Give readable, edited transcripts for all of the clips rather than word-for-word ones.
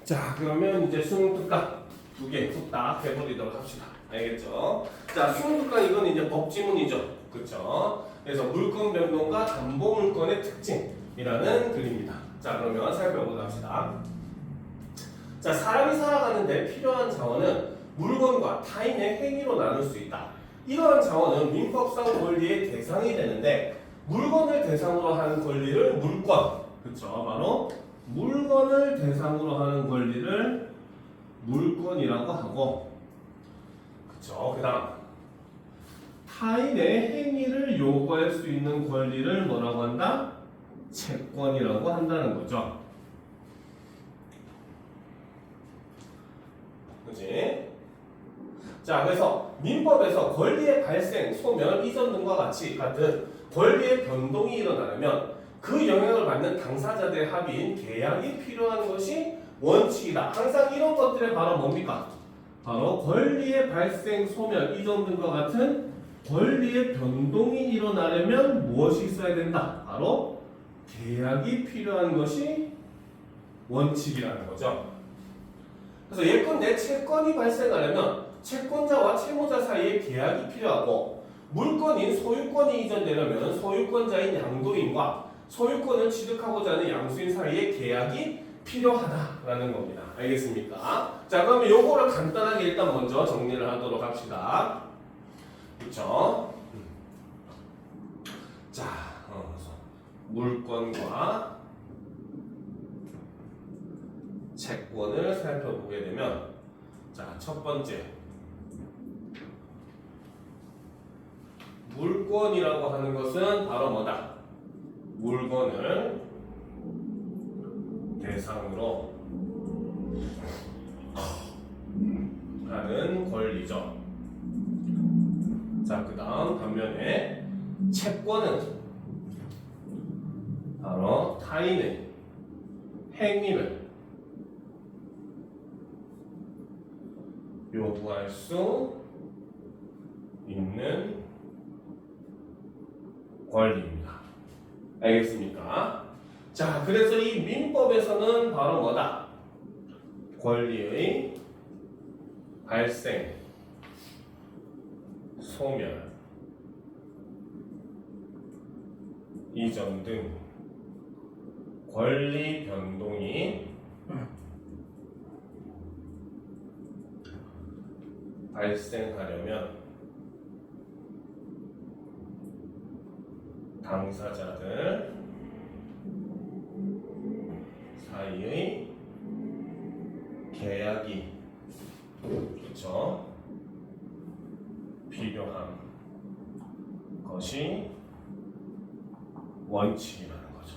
자, 그러면 이제 수능 특강 두 개 뚝딱 해버리도록 합시다. 알겠죠? 자, 수능 특강 이건 이제 법 지문이죠. 그쵸? 그래서 물권 변동과 담보 물권의 특징이라는 글입니다. 자, 그러면 살펴보도록 합시다. 자, 사람이 살아가는데 필요한 자원은 물건과 타인의 행위로 나눌 수 있다. 이러한 자원은 민법상 권리의 대상이 되는데 물건을 대상으로 하는 권리를 물권, 그쵸? 바로 물건을 대상으로 하는 권리를 물권이라고 하고, 그쵸? 그 다음 타인의 행위를 요구할 수 있는 권리를 뭐라고 한다? 채권이라고 한다는 거죠. 그치? 자, 그래서 민법에서 권리의 발생, 소멸, 이전 등과 같은 권리의 변동이 일어나려면 그 영향을 받는 당사자들의 합의인 계약이 필요한 것이 원칙이다. 항상 이런 것들이 바로 뭡니까? 바로 권리의 발생, 소멸, 이전 등과 같은 권리의 변동이 일어나려면 무엇이 있어야 된다? 바로 계약이 필요한 것이 원칙이라는 거죠. 그래서 예컨대 채권이 발생하려면 채권자와 채무자 사이에 계약이 필요하고, 물권인 소유권이 이전되려면 소유권자인 양도인과 소유권을 취득하고자 하는 양수인 사이에 계약이 필요하다라는 겁니다. 알겠습니까? 자, 그러면 요거를 간단하게 일단 먼저 정리를 하도록 합시다. 그쵸? 자, 물권과 채권을 살펴보게 되면, 자, 첫 번째 물권이라고 하는 것은 바로 뭐다? 물건을 대상으로 하는 권리죠. 자, 그 다음 반면에 채권은 바로 타인의 행위를 요구할 수 있는 권리입니다. 알겠습니까? 자, 그래서 이 민법에서는 바로 뭐다? 권리의 발생, 소멸, 이전 등 권리 변동이 발생하려면 당사자들 사이의 계약이, 그렇죠? 필요한 것이 원칙이라는 거죠.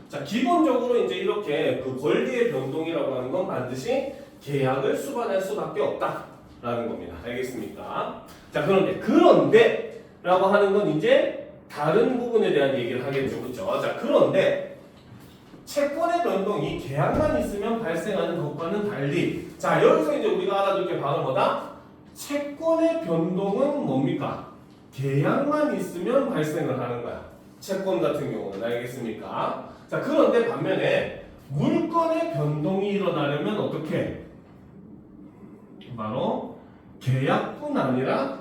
자, 기본적으로 이제 이렇게 그 권리의 변동이라고 하는 건 반드시 계약을 수반할 수밖에 없다라는 겁니다. 알겠습니까? 자, 그런데 라고 하는 건 이제 다른 부분에 대한 얘기를 하겠죠. 그렇죠? 자, 그런데 채권의 변동이 계약만 있으면 발생하는 것과는 달리, 자, 여기서 이제 우리가 알아둘 게 바로 뭐다? 채권의 변동은 뭡니까? 계약만 있으면 발생을 하는 거야. 채권 같은 경우는. 알겠습니까? 자, 그런데 반면에 물건의 변동이 일어나려면 어떻게? 바로 계약뿐 아니라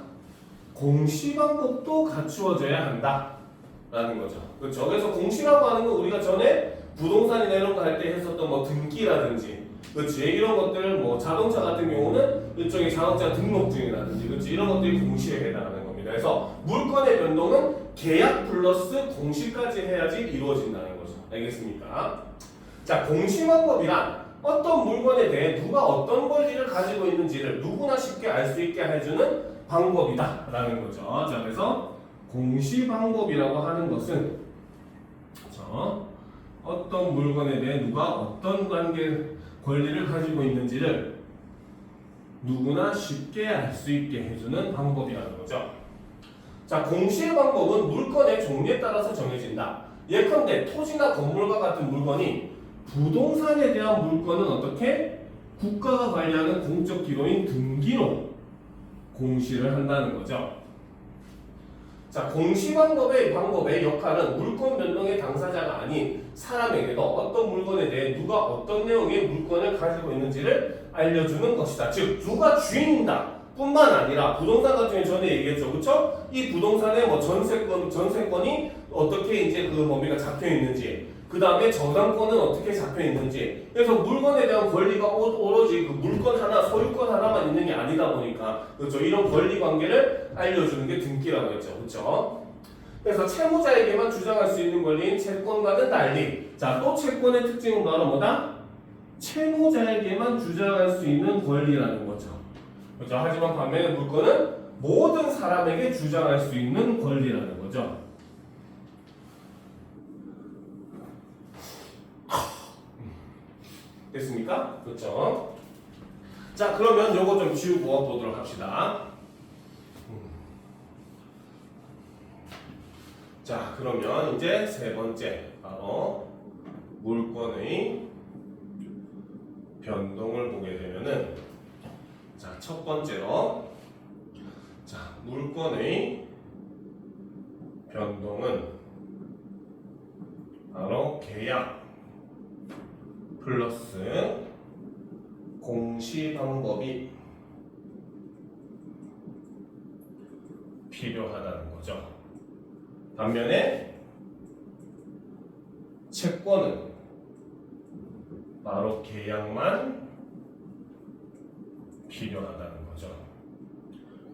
공시 방법도 갖추어져야 한다라는 거죠. 그렇죠? 그래서 공시라고 하는 건 우리가 전에 부동산이나 이런 거 할 때 했었던 뭐 등기라든지, 그렇지? 이런 것들, 뭐 자동차 같은 경우는 일종의 자동차 등록증이라든지, 그렇지? 이런 것들이 공시에 해당하는 겁니다. 그래서 물건의 변동은 계약 플러스 공시까지 해야지 이루어진다는 거죠. 알겠습니까? 자, 공시 방법이란 어떤 물건에 대해 누가 어떤 권리를 가지고 있는지를 누구나 쉽게 알 수 있게 해주는 방법이다라는 거죠. 자, 그래서 공시 방법이라고 하는 것은, 그렇죠? 어떤 물건에 대해 누가 어떤 권리를 가지고 있는지를 누구나 쉽게 알 수 있게 해주는 방법이라는 거죠. 자, 공시의 방법은 물건의 종류에 따라서 정해진다. 예컨대 토지나 건물과 같은 물건이 부동산에 대한 물건은 어떻게? 국가가 관리하는 공적 기록인 등기로 공시를 한다는 거죠. 자, 공시방법의 역할은 물권 변동의 당사자가 아닌 사람에게도 어떤 물건에 대해 누가 어떤 내용의 물건을 가지고 있는지를 알려주는 것이다. 즉, 누가 주인이다 뿐만 아니라 부동산 같은 경우에 전에 얘기했죠, 그렇죠? 이 부동산의 뭐 전세권이 어떻게 이제 그 뭡니까 잡혀 있는지, 그 다음에 저당권은 어떻게 잡혀 있는지. 그래서 물건에 대한 권리가 오로지 그 물건 하나, 소유권 하나만 있는 게 아니다 보니까, 그렇죠? 이런 권리 관계를 알려주는 게 등기라고 했죠, 그렇죠? 그래서 채무자에게만 주장할 수 있는 권리인 채권과는 달리, 자, 또 채권의 특징은 바로 뭐다? 채무자에게만 주장할 수 있는 권리라는 거죠. 그렇죠? 하지만 반면에 물권은 모든 사람에게 주장할 수 있는 권리라는 거죠. 됐습니까? 그렇죠? 자, 그러면 요거 좀 지우고 보도록 합시다. 자, 그러면 이제 세 번째 바로 물권의 변동을 보게 되면은, 자, 첫 번째로, 자, 물권의 변동은 바로 계약 플러스 공시 방법이 필요하다는 거죠. 반면에 채권은 바로 계약만 필요하다는 거죠.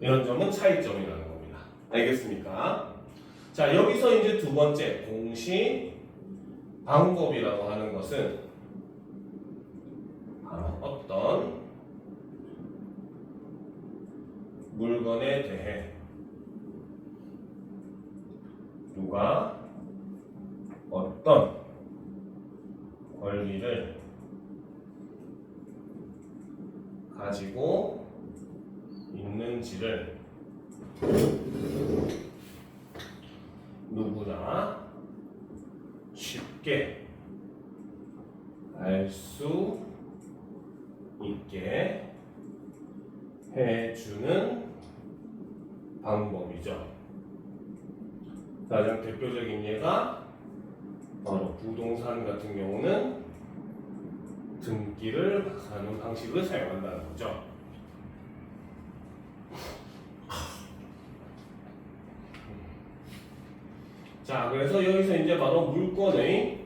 이런 점은 차이점이라는 겁니다. 알겠습니까? 자, 여기서 이제 두 번째 공시 방법이라고 하는 것은 바로 어떤 물건에 대해 누가 어떤 권리를 가지고 있는지를 누구나 쉽게 알 수 있게 해주는 방법이죠. 가장 대표적인 예가 바로 부동산 같은 경우는 등기를 하는 방식을 사용한다는 거죠. 자, 그래서 여기서 이제 바로 물권의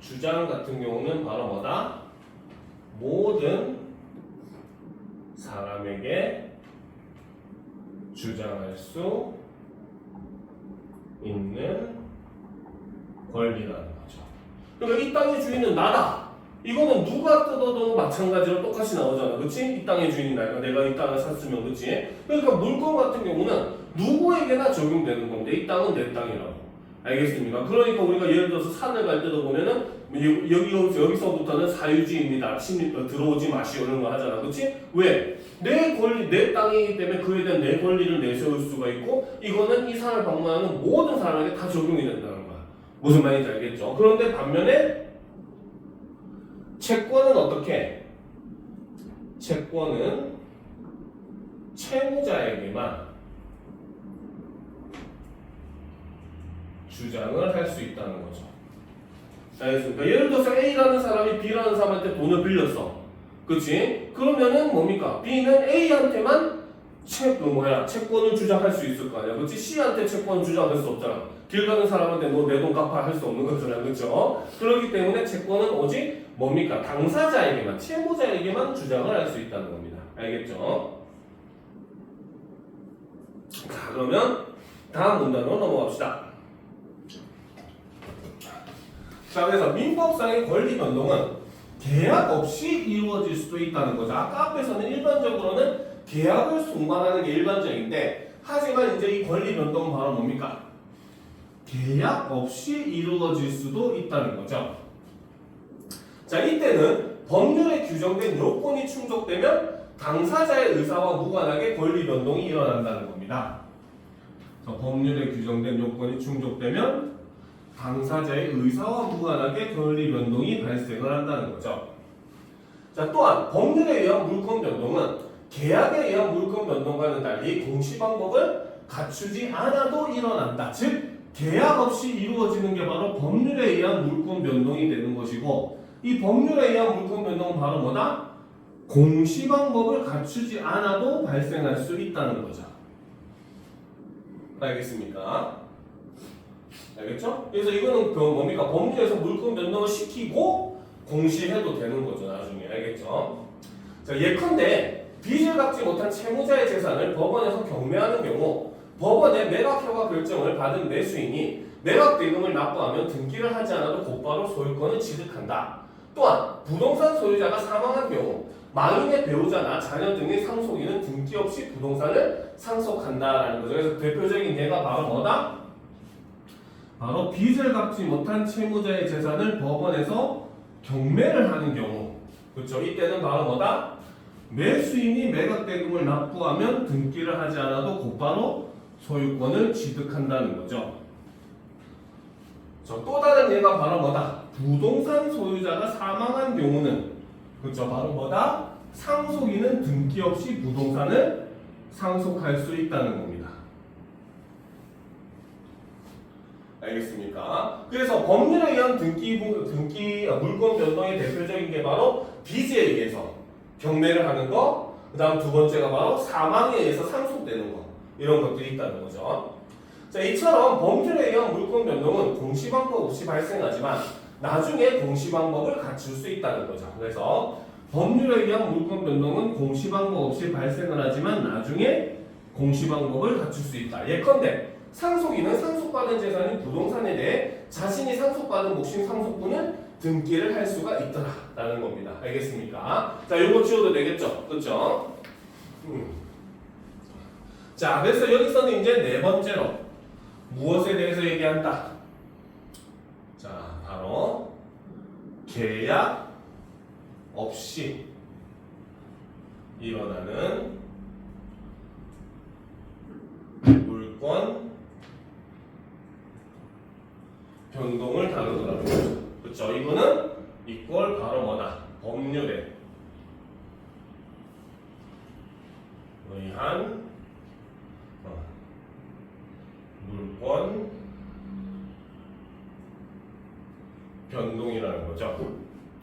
주장 같은 경우는 바로 뭐다? 모든 사람에게 주장할 수 있는 권리라는 거죠. 그러니까 이 땅의 주인은 나다. 이거는 누가 뜯어도 마찬가지로 똑같이 나오잖아. 그렇지? 이 땅의 주인이 나니까 내가 이 땅을 샀으면, 그렇지? 그러니까 물권 같은 경우는 누구에게나 적용되는 건데 이 땅은 내 땅이라고. 알겠습니까? 그러니까 우리가 예를 들어서 산을 갈 때도 보면은 여기서부터는 사유지입니다. 들어오지 마시오 이런 거 하잖아. 그렇지? 왜? 내 권리, 내 땅이기 때문에 그에 대한 내 권리를 내세울 수가 있고, 이거는 이 산을 방문하는 모든 사람에게 다 적용이 된다는 거야. 무슨 말인지 알겠죠? 그런데 반면에 채권은 어떻게? 채권은 채무자에게만 주장을 할 수 있다는 거죠. 알겠습니까? 예를 들어서 A라는 사람이 B라는 사람한테 돈을 빌렸어. 그치? 그러면은 뭡니까? B는 A한테만 채권을 주장할 수 있을 거 아니야. 그치? C한테 채권을 주장할 수 없잖아. 길 가는 사람한테 너 내 돈 갚아 할 수 없는 거잖아. 그쵸? 그렇기 때문에 채권은 오직 뭡니까? 당사자에게만, 채무자에게만 주장을 할 수 있다는 겁니다. 알겠죠? 자, 그러면 다음 문단으로 넘어갑시다. 자, 그래서 민법상의 권리 변동은 계약 없이 이루어질 수도 있다는 거죠. 아까 앞에서는 일반적으로는 계약을 동반하는 게 일반적인데, 하지만 이제 이 권리 변동은 바로 뭡니까? 계약 없이 이루어질 수도 있다는 거죠. 자, 이때는 법률에 규정된 요건이 충족되면 당사자의 의사와 무관하게 권리 변동이 일어난다는 겁니다. 법률에 규정된 요건이 충족되면 당사자의 의사와 무관하게 권리 변동이 발생을 한다는 거죠. 자, 또한 법률에 의한 물권 변동은 계약에 의한 물권 변동과는 달리 공시 방법을 갖추지 않아도 일어난다. 즉 계약 없이 이루어지는 게 바로 법률에 의한 물권 변동이 되는 것이고 이 법률에 의한 물권 변동은 바로 뭐다? 공시 방법을 갖추지 않아도 발생할 수 있다는 거죠. 알겠습니까? 알겠죠? 그래서 이거는 뭡니까? 법률에서 물권 변동을 시키고 공시해도 되는 거죠. 나중에. 알겠죠? 자, 예컨대 빚을 갚지 못한 채무자의 재산을 법원에서 경매하는 경우 법원의 매각 허가 결정을 받은 매수인이 매각 대금을 납부하면 등기를 하지 않아도 곧바로 소유권을 취득한다. 또한 부동산 소유자가 사망한 경우 망인의 배우자나 자녀 등의 상속인은 등기 없이 부동산을 상속한다라는 거죠. 그래서 대표적인 예가 바로 뭐다? 바로 빚을 갚지 못한 채무자의 재산을 법원에서 경매를 하는 경우, 그렇죠? 이때는 바로 뭐다? 매수인이 매각 대금을 납부하면 등기를 하지 않아도 곧바로 소유권을 취득한다는 거죠. 또 다른 예가 바로 뭐다? 부동산 소유자가 사망한 경우는, 그렇죠? 바로 뭐다? 상속인은 등기 없이 부동산을 상속할 수 있다는 겁니다. 알겠습니까? 그래서 법률에 의한 등기 물권 변동의 대표적인 게 바로 빚에 의해서 경매를 하는 거, 그 다음 두 번째가 바로 사망에 의해서 상속되는 거, 이런 것들이 있다는 거죠. 자, 이처럼 법률에 의한 물권 변동은 공시방법 없이 발생하지만 나중에 공시방법을 갖출 수 있다는 거죠. 그래서 법률에 의한 물권 변동은 공시방법 없이 발생을 하지만 나중에 공시방법을 갖출 수 있다. 예컨대 상속인은 상속받은 재산인 부동산에 대해 자신이 상속받은 몫인 상속분을 등기를 할 수가 있더라라는 겁니다. 알겠습니까? 자, 요거 지워도 되겠죠? 그렇죠? 자, 그래서 여기서는 이제 네 번째로 무엇에 대해서 얘기한다? 자, 바로 계약 없이 일어나는 물권 변동을 다루더라는 거죠. 그렇죠? 이거는 이걸 바로 뭐다? 법률에 의한 물권 변동이라는 거죠.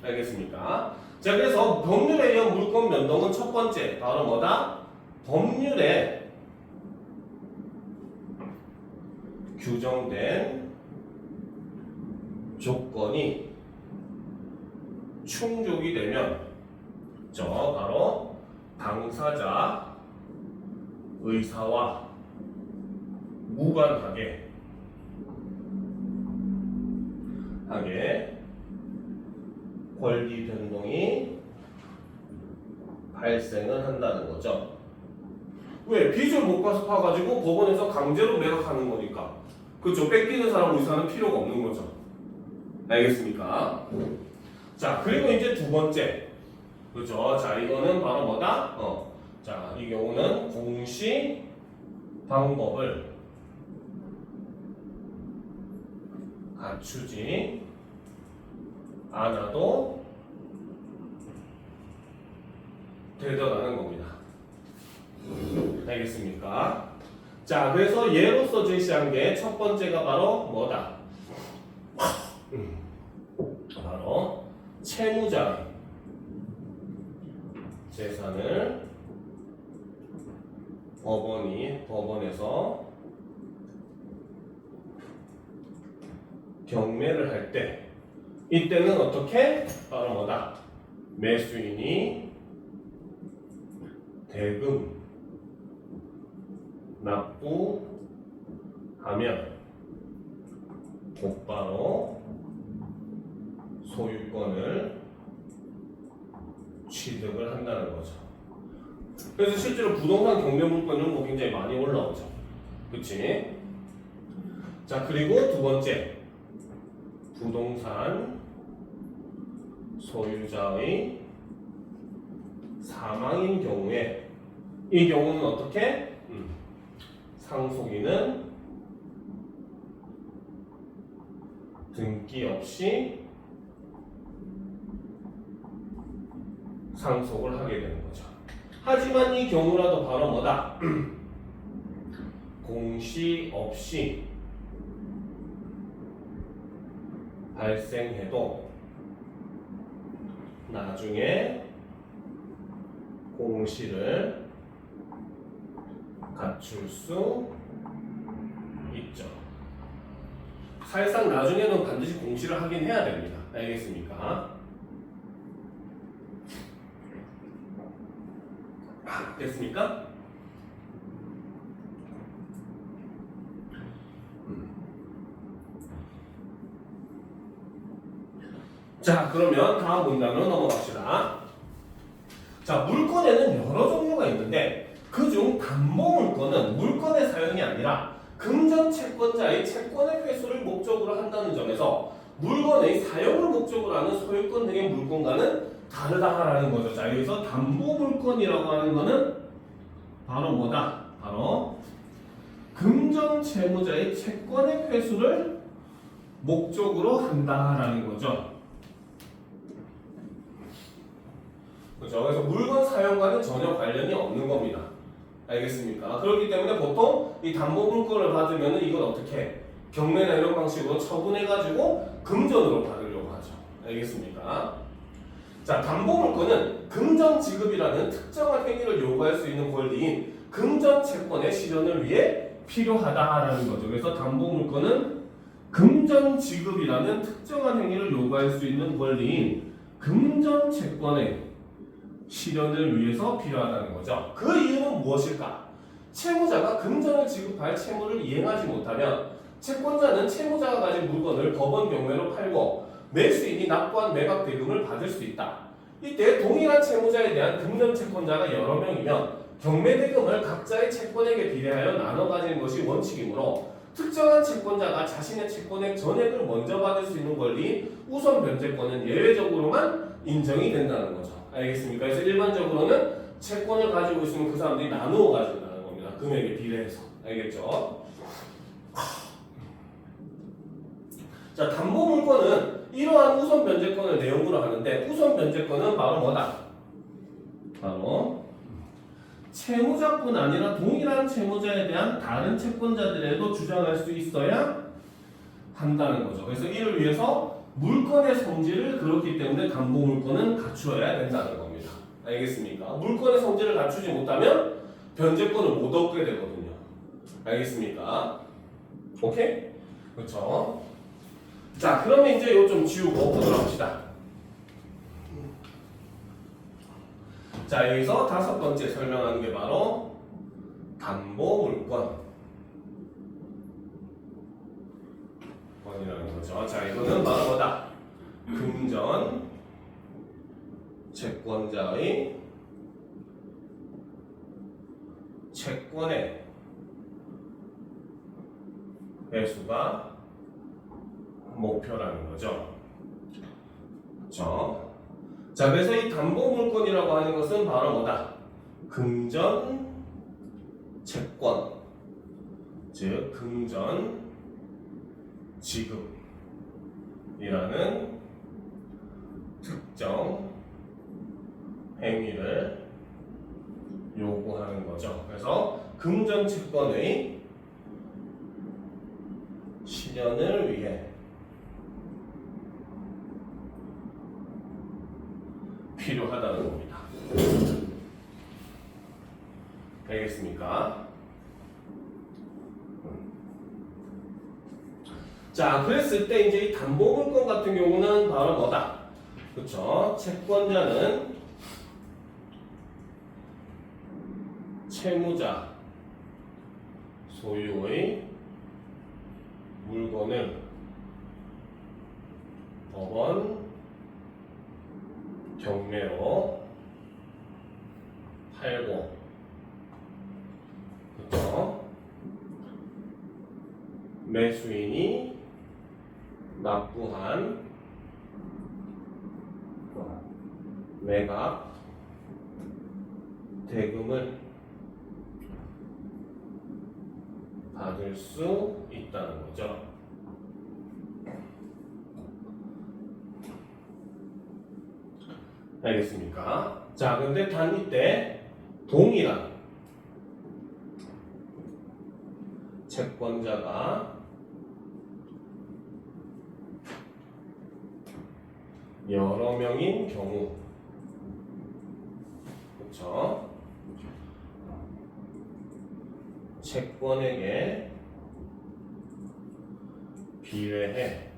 알겠습니까? 자, 그래서 법률에 의한 물권 변동은 첫 번째 바로 뭐다? 법률에 규정된 조건이 충족이 되면 바로 당사자 의사와 무관하게 권리 변동이 발생을 한다는 거죠. 왜? 빚을 못 갚아가지고 법원에서 강제로 매각하는 거니까. 그렇죠? 뺏기는 사람 의사는 필요가 없는 거죠. 알겠습니까? 자, 그리고 이제 두 번째. 그렇죠? 자, 이거는 바로 뭐다? 자, 이 경우는 공시 방법을 갖추지 않아도 되더라는 겁니다. 알겠습니까? 자, 그래서 예로서 제시한 게 첫 번째가 바로 뭐다? 바로 채무자의 재산을 법원에서 경매를 할 때 이때는 어떻게? 바로 뭐다? 매수인이 대금 납부하면 곧바로 소유권을 취득을 한다는 거죠. 그래서 실제로 부동산 경매 물권은 굉장히 많이 올라오죠. 그치? 자, 그리고 두 번째, 부동산 소유자의 사망인 경우에 이 경우는 어떻게? 상속인은 등기 없이 상속을 하게 되는 거죠. 하지만 이 경우라도 바로 뭐다? 공시 없이 발생해도 나중에 공시를 갖출 수 있죠. 사실상 나중에는 반드시 공시를 하긴 해야 됩니다. 알겠습니까? 됐습니까? 자, 그러면 다음 문단으로 넘어갑시다. 자, 물건에는 여러 종류가 있는데 그중 담보 물건은 물건의 사용이 아니라 금전 채권자의 채권의 회수를 목적으로 한다는 점에서 물건의 사용을 목적으로 하는 소유권 등의 물건과는 다르다라는 거죠. 자, 여기서 담보 물건이라고 하는 거는 바로 뭐다? 바로 금전 채무자의 채권의 회수를 목적으로 한다라는 거죠. 그렇죠. 그래서 물건 사용과는 전혀 관련이 없는 겁니다. 알겠습니까? 그렇기 때문에 보통 이 담보 물건을 받으면 이건 어떻게 경매나 이런 방식으로 처분해가지고 금전으로 받으려고 하죠. 알겠습니까? 자, 담보 물건은 금전 지급이라는 특정한 행위를 요구할 수 있는 권리인 금전 채권의 실현을 위해 필요하다라는 거죠. 그래서 담보 물건은 금전 지급이라는 특정한 행위를 요구할 수 있는 권리인 금전 채권의 실현을 위해서 필요하다는 거죠. 그 이유는 무엇일까? 채무자가 금전을 지급할 채무를 이행하지 못하면 채권자는 채무자가 가진 물건을 법원 경매로 팔고 매수인이 납부한 매각 대금을 받을 수 있다. 이때 동일한 채무자에 대한 금전 채권자가 여러 명이면 경매 대금을 각자의 채권액에 비례하여 나눠 가지는 것이 원칙이므로 특정한 채권자가 자신의 채권액 전액을 먼저 받을 수 있는 권리인 우선 변제권은 예외적으로만 인정이 된다는 거죠. 알겠습니까? 그래서 일반적으로는 채권을 가지고 있으면 그 사람들이 나누어 가진다는 겁니다. 금액에 비례해서. 알겠죠? 자, 담보 물건은 이러한 우선 변제권을 내용으로 하는데 우선 변제권은 바로 뭐다? 바로 채무자뿐 아니라 동일한 채무자에 대한 다른 채권자들에도 주장할 수 있어야 한다는 거죠. 그래서 이를 위해서 물건의 성질을 그렇기 때문에 담보 물건은 갖추어야 된다는 겁니다. 알겠습니까? 물건의 성질을 갖추지 못하면 변제권을 못 얻게 되거든요. 알겠습니까? 오케이? 그렇죠? 자, 그러면 이제 이거 좀 지우고 보도록 합시다. 자, 여기서 다섯 번째 설명하는 게 바로 담보 물건. 이라는 거죠. 자, 이거는 바로 뭐다? 금전 채권자의 채권의 회수가 목표라는 거죠. 그렇죠? 자, 그래서 이 담보 물건이라고 하는 것은 바로 뭐다? 금전 채권, 즉 금전 지급이라는 특정 행위를 요구하는 거죠. 그래서 금전 채권의 실현을 위해 필요하다는 겁니다. 알겠습니까? 자, 그랬을 때 이제 이 담보 물건 같은 경우는 바로 뭐다? 그렇죠? 채권자는 채무자 소유의 물건을 법원 경매로 팔고, 그렇죠? 매수인이 납부한 매각 대금을 받을 수 있다는 거죠. 알겠습니까? 자, 근데 단 이때 동일한 채권자가 여러 명인 경우, 그렇죠? 채권에게 비례해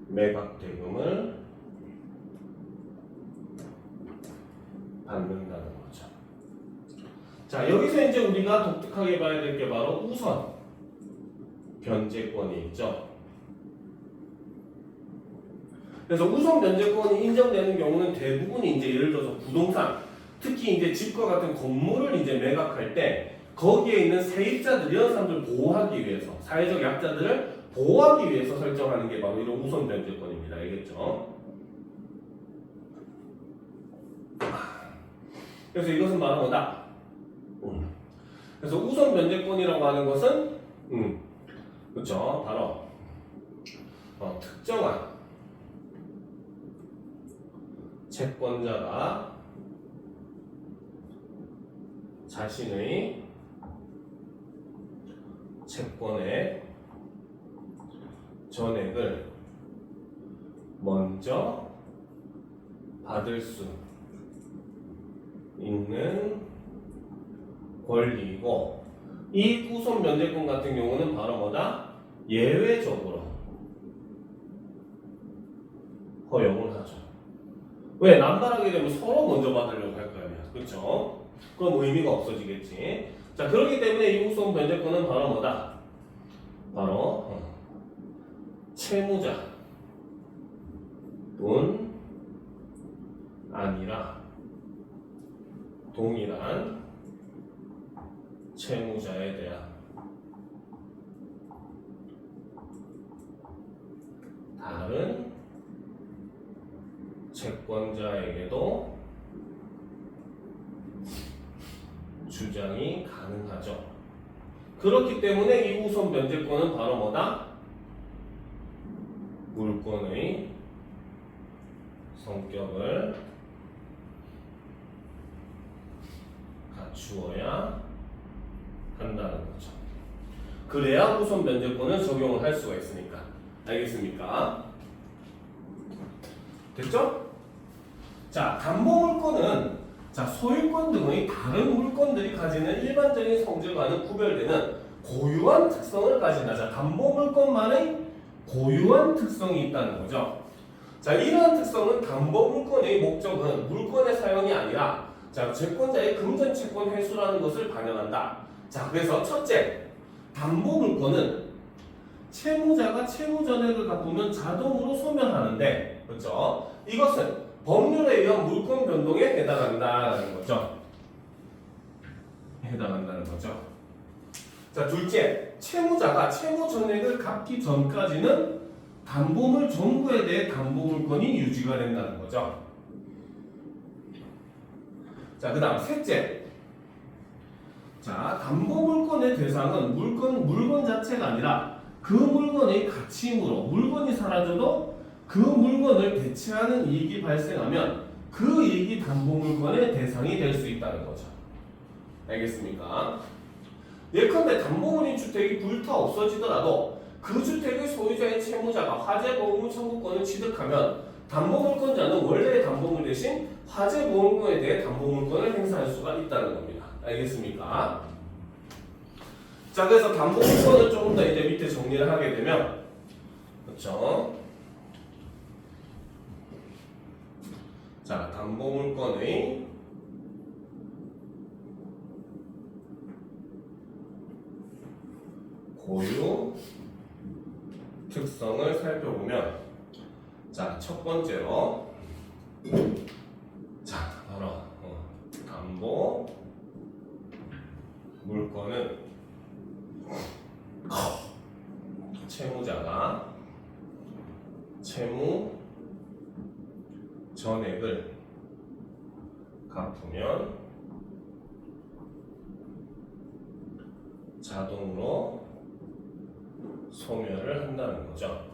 매각 대금을 받는다는 거죠. 자, 여기서 이제 우리가 독특하게 봐야 될 게 바로 우선 변제권이 있죠. 그래서 우선 변제권이 인정되는 경우는 대부분이 이제 예를 들어서 부동산, 특히 이제 집과 같은 건물을 이제 매각할 때 거기에 있는 세입자들 이런 사람들 보호하기 위해서, 사회적 약자들을 보호하기 위해서 설정하는 게 바로 이런 우선 변제권입니다. 알겠죠? 그래서 이것은 바로 뭐다? 그래서 우선 변제권이라고 하는 것은 그렇죠? 바로 특정한 채권자가 자신의 채권의 전액을 먼저 받을 수 있는 권리이고, 이 우선 변제권 같은 경우는 바로 뭐다? 예외적으로 허용을 하죠. 왜? 남발하게 되면 서로 먼저 받으려고 할 거 아니야. 그렇죠? 그럼 의미가 없어지겠지. 자, 그렇기 때문에 이 우선 변제권은 바로 뭐다? 바로 채무자 뿐 아니라 동일한 채무자에 대한 다른 채권자에게도 주장이 가능하죠. 그렇기 때문에 이 우선 변제권은 바로 뭐다? 물권의 성격을 갖추어야 한다는 거죠. 그래야 우선 변제권을 적용을 할 수가 있으니까. 알겠습니까? 됐죠? 자, 담보물권은 소유권 등의 다른 물건들이 가지는 일반적인 성질과는 구별되는 고유한 특성을 가진다. 자, 담보물권만의 고유한 특성이 있다는 거죠. 자, 이러한 특성은 담보물권의 목적은 물권의 사용이 아니라 채권자의 금전 채권 회수라는 것을 반영한다. 자, 그래서 첫째, 담보물권은 채무자가 채무 전액을 갚으면 자동으로 소멸하는데, 그렇죠? 이것은 법률에 의한 물권 변동에 해당한다는 거죠. 해당한다는 거죠. 자, 둘째, 채무자가 채무 전액을 갚기 전까지는 담보물 전부에 대해 담보물권이 유지가 된다는 거죠. 자, 그 다음 셋째, 자, 담보물권의 대상은 물건 자체가 아니라 그 물건의 가치이므로 물건이 사라져도 그 물건을 대체하는 이익이 발생하면 그 이익이 담보물권의 대상이 될 수 있다는 거죠. 알겠습니까? 예컨대 담보물인 주택이 불타 없어지더라도 그 주택의 소유자인 채무자가 화재보험금 청구권을 취득하면 담보물권자는 원래의 담보물 대신 화재보험금에 대해 담보물권을 행사할 수가 있다는 겁니다. 알겠습니까? 자, 그래서 담보물권을 조금 더 이제 밑에 정리를 하게 되면, 그렇죠? 자, 담보물권의 고유 특성을 살펴보면, 자, 첫 번째로, 자, 바로 담보 물권은 채무자가 채무 전액을 갚으면 자동으로 소멸을 한다는 거죠.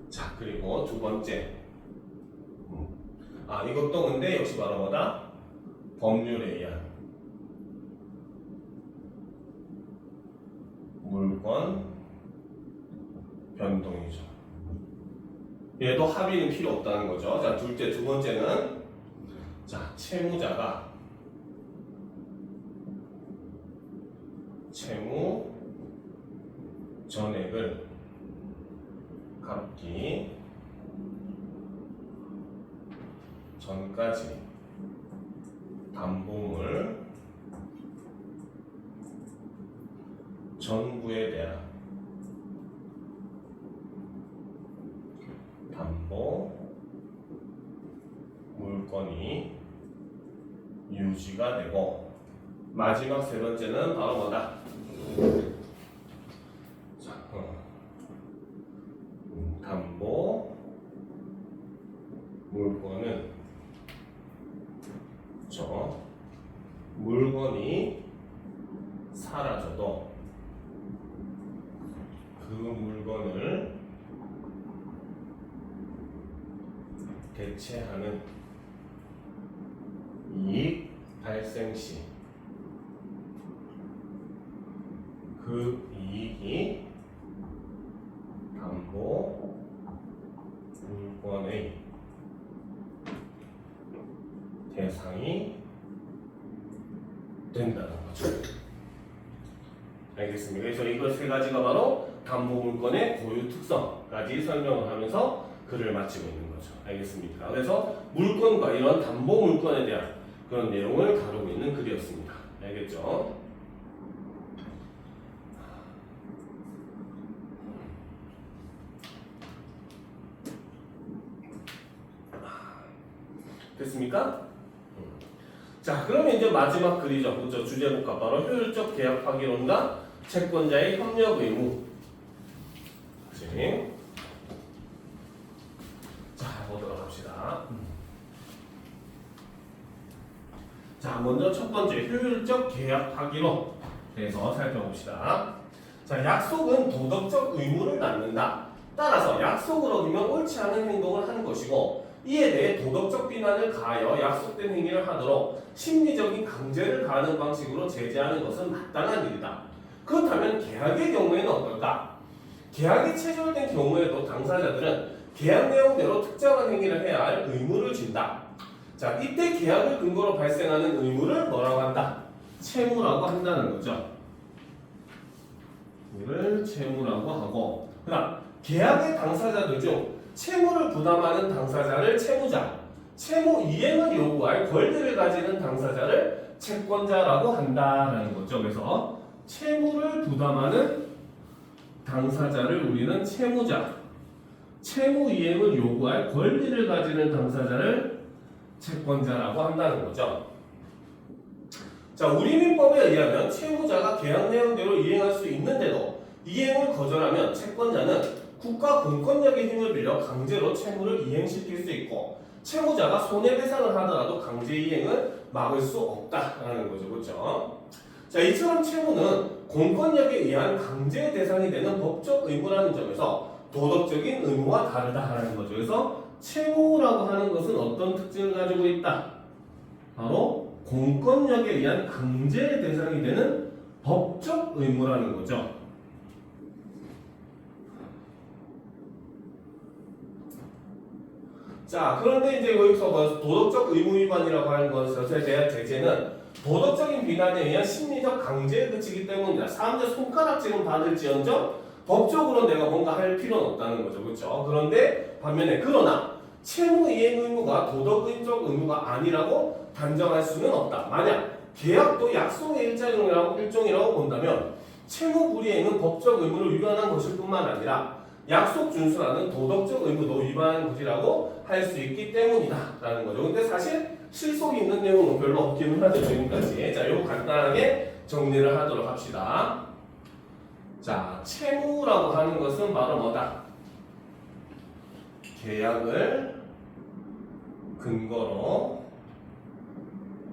자, 그리고 두 번째, 이것도 근데 역시 바로 뭐다? 법률에 의한 물권 변동이죠. 얘도 합의는 필요 없다는 거죠. 자, 두 번째는 자, 채무자가 채무 전액을 갚기 전까지 담보물 전부에 대한 담보 물건이 유지가 되고, 마지막 세 번째는 바로 뭐다? 자, 담보 물건은 물건이 사라져도 그 물건을 대체하는 이익 발생 시 그 이익이 담보 물건의 대상이 된다는 거죠. 알겠습니다. 그래서 이거 세 가지가 바로 담보 물건의 고유 특성까지 설명을 하면서 글을 마치고 있는 거죠. 알겠습니까? 그래서 물건과 이런 담보 물건에 대한 그런 내용을 다루고 있는 글이었습니다. 알겠죠? 됐습니까? 자, 그러면 이제 마지막 글이죠. 그렇죠? 주제국가 바로 효율적 계약 파기론과 채권자의 협력 의무. 그치? 자, 보도록 합시다. 자, 먼저 첫 번째 효율적 계약 파기론. 그래서 살펴봅시다. 자, 약속은 도덕적 의무를 낳는다. 따라서 약속을 어기면 옳지 않은 행동을 하는 것이고, 이에 대해 도덕적 비난을 가하여 약속된 행위를 하도록 심리적인 강제를 가하는 방식으로 제재하는 것은 마땅한 일이다. 그렇다면 계약의 경우에는 어떨까? 계약이 체결된 경우에도 당사자들은 계약 내용대로 특정한 행위를 해야 할 의무를 진다. 자, 이때 계약을 근거로 발생하는 의무를 뭐라고 한다? 채무라고 한다는 거죠. 이를 채무라고 하고, 그다음 계약의 당사자들 중 채무를 부담하는 당사자를 채무자, 채무 이행을 요구할 권리를 가지는 당사자를 채권자라고 한다라는 거죠. 그래서 채무를 부담하는 당사자를 우리는 채무자, 채무 이행을 요구할 권리를 가지는 당사자를 채권자라고 한다는 거죠. 자, 우리 민법에 의하면 채무자가 계약 내용대로 이행할 수 있는데도 이행을 거절하면 채권자는 국가 공권력의 힘을 빌려 강제로 채무를 이행시킬 수 있고, 채무자가 손해배상을 하더라도 강제 이행을 막을 수 없다라는 거죠. 그렇죠? 자, 이처럼 채무는 공권력에 의한 강제의 대상이 되는 법적 의무라는 점에서 도덕적인 의무와 다르다라는 거죠. 그래서 채무라고 하는 것은 어떤 특징을 가지고 있다? 바로 공권력에 의한 강제의 대상이 되는 법적 의무라는 거죠. 자, 그런데 이제 여기서 도덕적 의무 위반이라고 하는 것에 대한 제재는 도덕적인 비난에 의한 심리적 강제에 그치기 때문이다. 사람들 손가락질은 받을지언정 법적으로 내가 뭔가 할 필요는 없다는 거죠. 그렇죠? 그런데 반면에 그러나 채무 이행 의무가 도덕적 의무가 아니라고 단정할 수는 없다. 만약 계약도 약속의 일종이라고 본다면 채무 불이행은 법적 의무를 위반한 것일 뿐만 아니라 약속 준수라는 도덕적 의무도 위반한 것이라고 할 수 있기 때문이다 라는 거죠. 근데 사실 실속이 있는 내용은 별로 없기는 하죠. 지금까지. 자, 요거 간단하게 정리를 하도록 합시다. 자, 채무라고 하는 것은 바로 뭐다? 계약을 근거로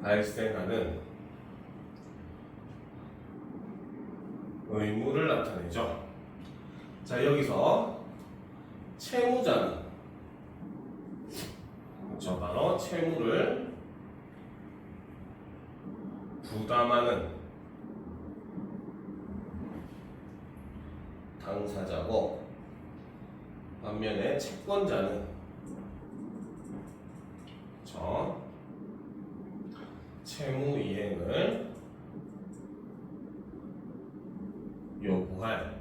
발생하는 의무를 나타내죠. 자, 여기서 채무자는 바로 채무를 부담하는 당사자고 반면에 채권자는 채무 이행을 요구할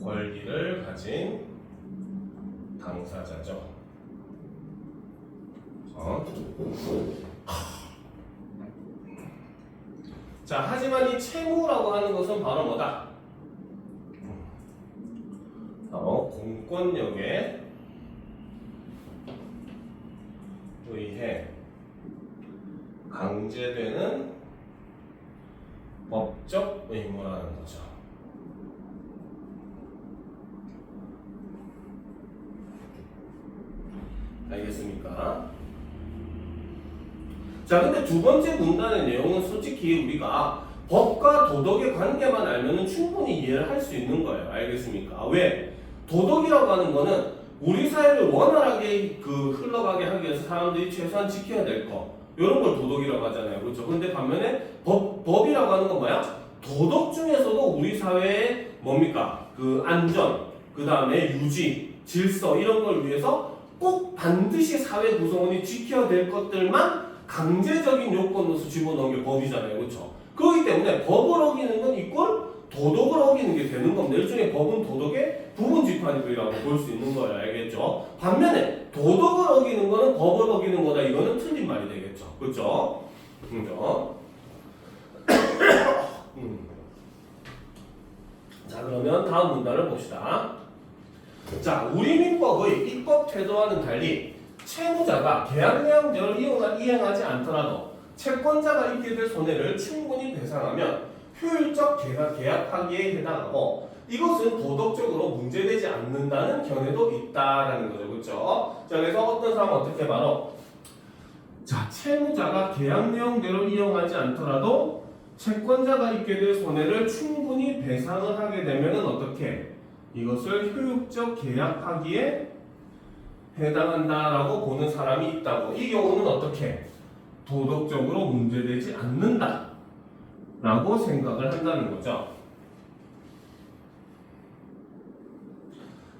권리를 가진 당사자죠. 자, 하지만 이 채무라고 하는 것은 바로 뭐다? 바로 공권력에 의해 강제되는 법적 의무라는 거죠. 알겠습니까? 자, 근데 두 번째 문단의 내용은 솔직히 우리가 법과 도덕의 관계만 알면 충분히 이해를 할 수 있는 거예요. 알겠습니까? 왜? 도덕이라고 하는 거는 우리 사회를 원활하게 흘러가게 하기 위해서 사람들이 최소한 지켜야 될 거, 이런 걸 도덕이라고 하잖아요. 그렇죠? 근데 반면에 법이라고 하는 건 뭐야? 도덕 중에서도 우리 사회의 뭡니까? 안전, 그 다음에 유지, 질서, 이런 걸 위해서 꼭 반드시 사회 구성원이 지켜야 될 것들만 강제적인 요건으로서 집어넣은 게 법이잖아요. 그렇죠? 그렇기 때문에 법을 어기는 건 이꼴 도덕을 어기는 게 되는 겁니다. 일종의 법은 도덕의 부분 집합이라고 볼 수 있는 거예요. 알겠죠? 반면에 도덕을 어기는 거는 법을 어기는 거다. 이거는 틀린 말이 되겠죠. 그렇죠? 그죠? 자, 그러면 다음 문단을 봅시다. 자, 우리 민법의 입법 태도와는 달리 채무자가 계약 내용대로 이행하지 않더라도 채권자가 입게 될 손해를 충분히 배상하면 효율적 계약하기에 해당하고, 이것은 도덕적으로 문제되지 않는다는 견해도 있다라는 거죠. 그렇죠? 자, 그래서 어떤 사람은 어떻게 바로 자, 채무자가 계약 내용대로 이용하지 않더라도 채권자가 입게 될 손해를 충분히 배상을 하게 되면은 어떻게 이것을 효율적 계약하기에 해당한다라고 보는 사람이 있다고. 이 경우는 어떻게 도덕적으로 문제되지 않는다 라고 생각을 한다는 거죠.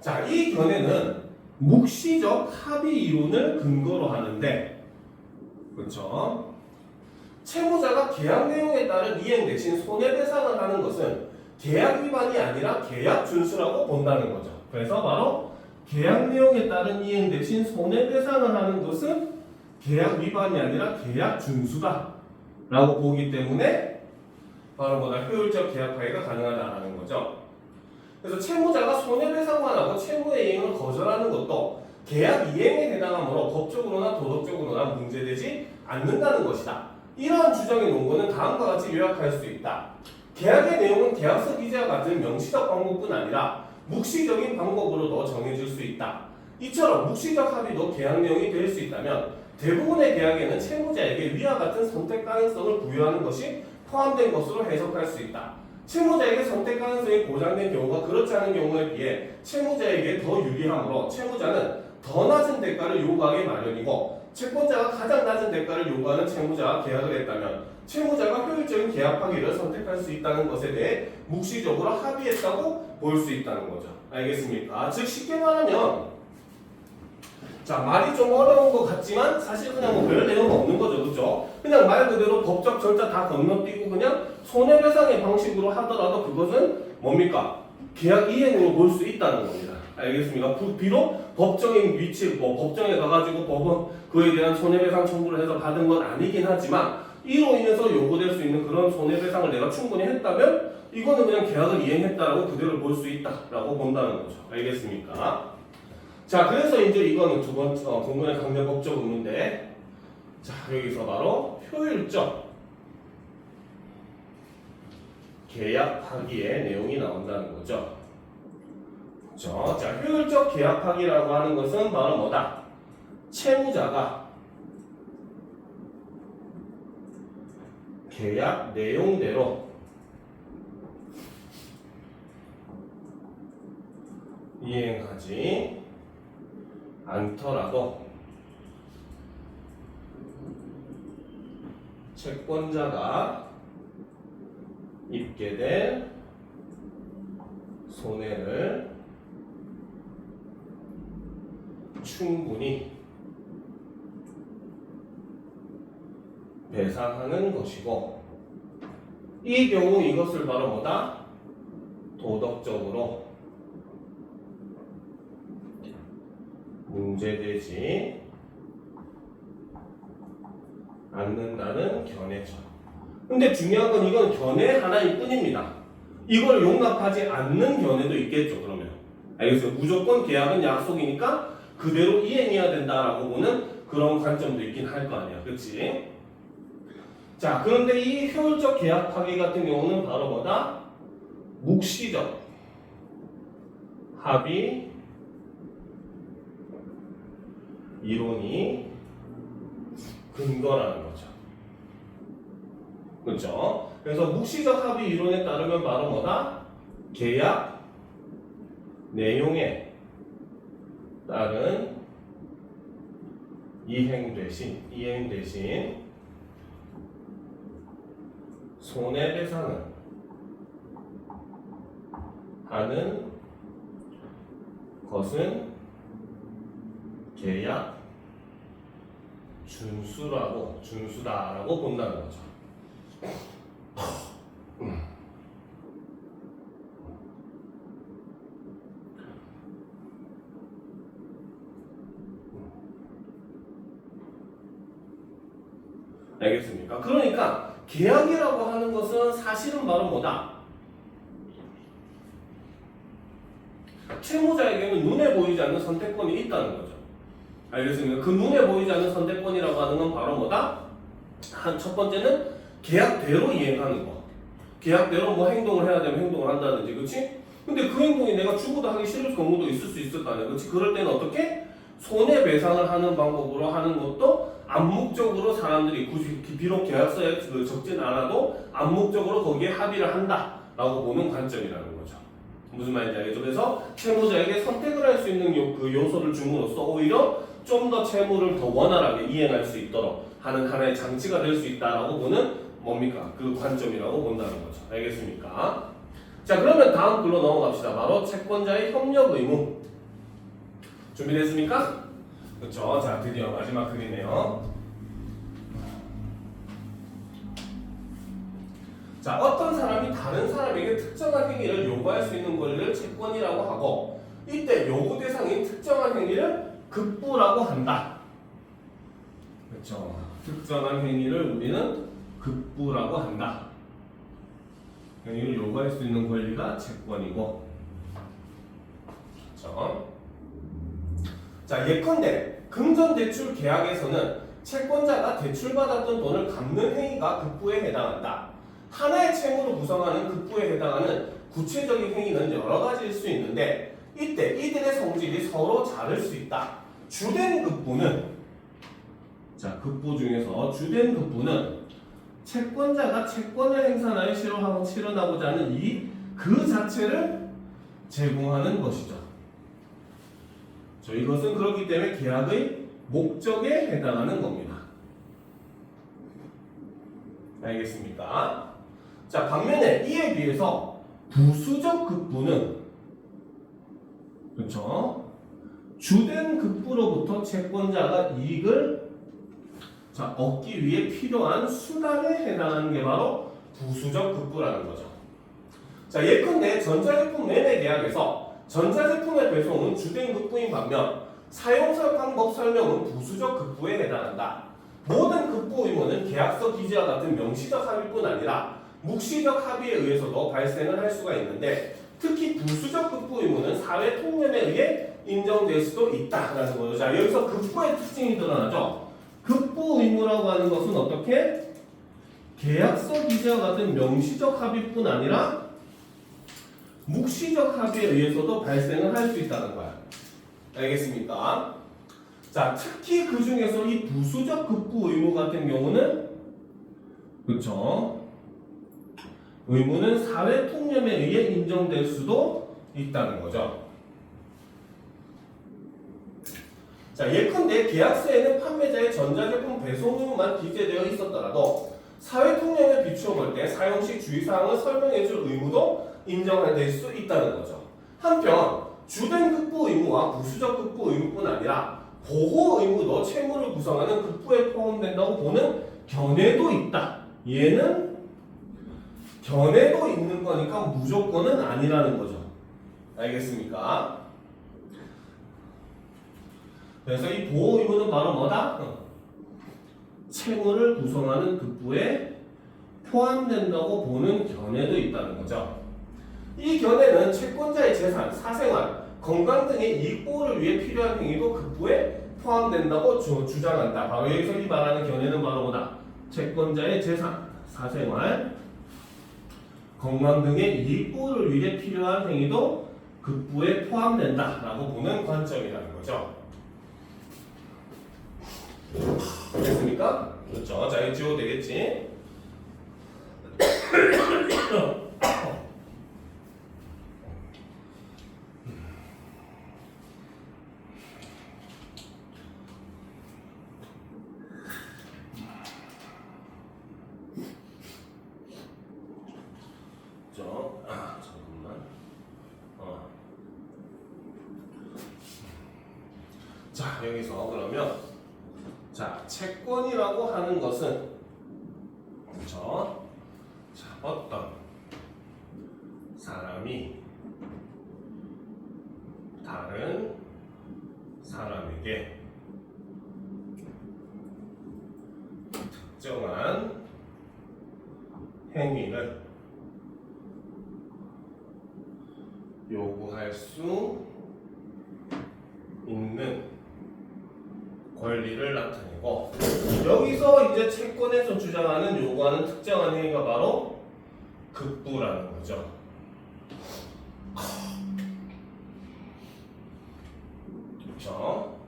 자, 이 견해는 묵시적 합의 이론을 근거로 하는데, 그렇죠? 채무자가 계약 내용에 따른 이행 대신 손해배상을 하는 것은 계약 위반이 아니라 계약 준수라고 본다는 거죠. 그래서 바로 계약 내용에 따른 이행 대신 손해배상을 하는 것은 계약 위반이 아니라 계약 준수다 라고 보기 때문에 바로 뭐다? 효율적 계약 파기가 가능하다라는 거죠. 그래서 채무자가 손해배상만 하고 채무의 이행을 거절하는 것도 계약 이행에 해당하므로 법적으로나 도덕적으로나 문제되지 않는다는 것이다. 이러한 주장의 논거는 다음과 같이 요약할 수 있다. 계약의 내용은 계약서 기재와 같은 명시적 방법뿐 아니라 묵시적인 방법으로도 정해질 수 있다. 이처럼 묵시적 합의도 계약 내용이 될 수 있다면 대부분의 계약에는 채무자에게 위와 같은 선택 가능성을 부여하는 것이 포함된 것으로 해석할 수 있다. 채무자에게 선택 가능성이 보장된 경우가 그렇지 않은 경우에 비해 채무자에게 더 유리하므로 채무자는 더 낮은 대가를 요구하기 마련이고, 채권자가 가장 낮은 대가를 요구하는 채무자와 계약을 했다면 채무자가 효율적인 계약 파기를 선택할 수 있다는 것에 대해 묵시적으로 합의했다고 볼 수 있다는 거죠. 알겠습니까? 즉 쉽게 말하면, 자, 말이 좀 어려운 것 같지만 사실 그냥 뭐 별 내용 없는 거죠. 그죠? 그냥 말 그대로 법적 절차 다 건너뛰고 그냥 손해배상의 방식으로 하더라도 그것은 뭡니까? 계약 이행으로 볼 수 있다는 겁니다. 알겠습니까? 비록 법정인 위치, 법정에 가가지고 법은 그에 대한 손해배상 청구를 해서 받은 건 아니긴 하지만 이로 인해서 요구될 수 있는 그런 손해배상을 내가 충분히 했다면 이거는 그냥 계약을 이행했다라고 그대로 볼 수 있다라고 본다는 거죠. 알겠습니까? 자, 그래서 이제 이거는 두 번째 공문의 강력 법적 의무인데, 자, 여기서 바로 효율적 계약하기의 내용이 나온다는 거죠. 그렇죠? 자, 효율적 계약하기라고 하는 것은 바로 뭐다? 채무자가 계약 내용대로 이행하지 않더라도 채권자가 입게 될 손해를 충분히 배상하는 것이고, 이 경우 이것을 바로 뭐다? 도덕적으로 문제되지 않는다는 견해죠. 근데 중요한 건 이건 견해 하나일 뿐입니다. 이걸 용납하지 않는 견해도 있겠죠. 그러면 알겠어요? 무조건 계약은 약속이니까 그대로 이행해야 된다라고 보는 그런 관점도 있긴 할 거 아니야. 그렇지? 자, 그런데 이 효율적 계약 파기 같은 경우는 바로 뭐다? 묵시적 합의 이론이 근거라는 거죠. 그렇죠? 그래서 묵시적 합의 이론에 따르면 바로 뭐다? 계약 내용에 따른 이행 대신 손해배상을 하는 것은 계약 준수다라고 본다는 거죠. 알겠습니까? 그러니까 계약이라고 하는 것은 사실은 바로 뭐다? 채무자에게는 눈에 보이지 않는 선택권이 있다는 거죠. 알겠습니까? 그 눈에 보이지 않는 선택권이라고 하는 건 바로 뭐다? 첫 번째는 계약대로 이행하는 거. 계약대로 뭐 행동을 해야 되면 행동을 한다든지, 그렇지? 근데 그 행동이 내가 죽어도 하기 싫을 경우도 있을 수 있을 거 아니야, 그렇지? 그럴 때는 어떻게? 손해배상을 하는 방법으로 하는 것도 암묵적으로 사람들이 굳이 비록 계약서에 적진 않아도 암묵적으로 거기에 합의를 한다라고 보는 관점이라는 거죠. 무슨 말인지 알겠죠? 그래서 채무자에게 선택을 할 수 있는 그 요소를 줌으로써 오히려 좀 더 채무를 더 원활하게 이행할 수 있도록 하는 하나의 장치가 될 수 있다라고 보는 뭡니까? 그 관점이라고 본다는 거죠. 알겠습니까? 자, 그러면 다음 글로 넘어갑시다. 바로 채권자의 협력 의무. 준비됐습니까? 그렇죠. 자, 드디어 마지막 글이네요. 자, 어떤 사람이 다른 사람에게 특정한 행위를 요구할 수 있는 권리를 채권이라고 하고, 이때 요구 대상인 특정한 행위를 급부라고 한다. 그렇죠. 특정한 행위를 우리는 급부라고 한다. 행위를 요구할 수 있는 권리가 채권이고, 그렇죠. 자, 예컨대 금전대출 계약에서는 채권자가 대출받았던 돈을 갚는 행위가 급부에 해당한다. 하나의 채무로 구성하는 급부에 해당하는 구체적인 행위는 여러 가지일 수 있는데, 이때 이들의 성질이 서로 다를 수 있다. 주된 급부는, 자, 급부 중에서 주된 급부는 채권자가 채권을 행사하여 실현하고자 하는 이익 그 자체를 제공하는 것이죠. 이것은 그렇기 때문에 계약의 목적에 해당하는 겁니다. 알겠습니까? 자, 반면에 이에 비해서 부수적 급부는, 그렇죠? 주된 급부로부터 채권자가 이익을 얻기 위해 필요한 수단에 해당하는 게 바로 부수적 급부라는 거죠. 자, 예컨대 전자제품 매매 계약에서 전자제품의 배송은 주된 급부인 반면 사용사 방법 설명은 부수적 급부에 해당한다. 모든 급부 의무는 계약서 기재와 같은 명시적 합의뿐 아니라 묵시적 합의에 의해서도 발생을 할 수가 있는데, 특히 부수적 급부 의무는 사회 통념에 의해 인정될 수도 있다라는 거죠. 자, 여기서 급부의 특징이 드러나죠. 급부 의무라고 하는 것은 어떻게? 계약서 기재와 같은 명시적 합의뿐 아니라 묵시적 합의에 의해서도 발생을 할 수 있다는 거야. 알겠습니까? 자, 특히 그 중에서 이 부수적 급부 의무 같은 경우는, 그렇죠? 의무는 사회 통념에 의해 인정될 수도 있다는 거죠. 자, 예컨대 계약서에는 판매자의 전자제품 배송 의무만 기재되어 있었더라도 사회 통념에 비추어 볼 때 사용시 주의사항을 설명해 줄 의무도 인정될 수 있다는 거죠. 한편 주된 급부 의무와 부수적 급부 의무뿐 아니라 보호 의무도 채무를 구성하는 급부에 포함된다고 보는 견해도 있다. 얘는 견해도 있는 거니까 무조건은 아니라는 거죠. 알겠습니까? 그래서 이 보호 의무는 바로 뭐다? 채무를 구성하는 급부에 포함된다고 보는 견해도 있다는 거죠. 이 견해는 채권자의 재산, 사생활, 건강 등의 이익 보호를 위해 필요한 행위도 급부에 포함된다고 주장한다. 바로 여기서 이 말하는 견해는 바로 뭐다? 채권자의 재산, 사생활, 건강 등의 이익 보호를 위해 필요한 행위도 급부에 포함된다라고 보는 관점이라는 거죠. 됐습니까? 그렇죠. 자, 이거 지워도 되겠지? 잠깐만. 자, 여기서 그러면 자, 채권이라고 하는 것은 그렇죠? 자, 어떤 사람이 다른 사람에게 특정한 행위를 요구할 수 있는 권리를 나타내고, 여기서 이제 채권에서 주장하는 요구하는 특정한 행위가 바로 급부라는 거죠. 그렇죠?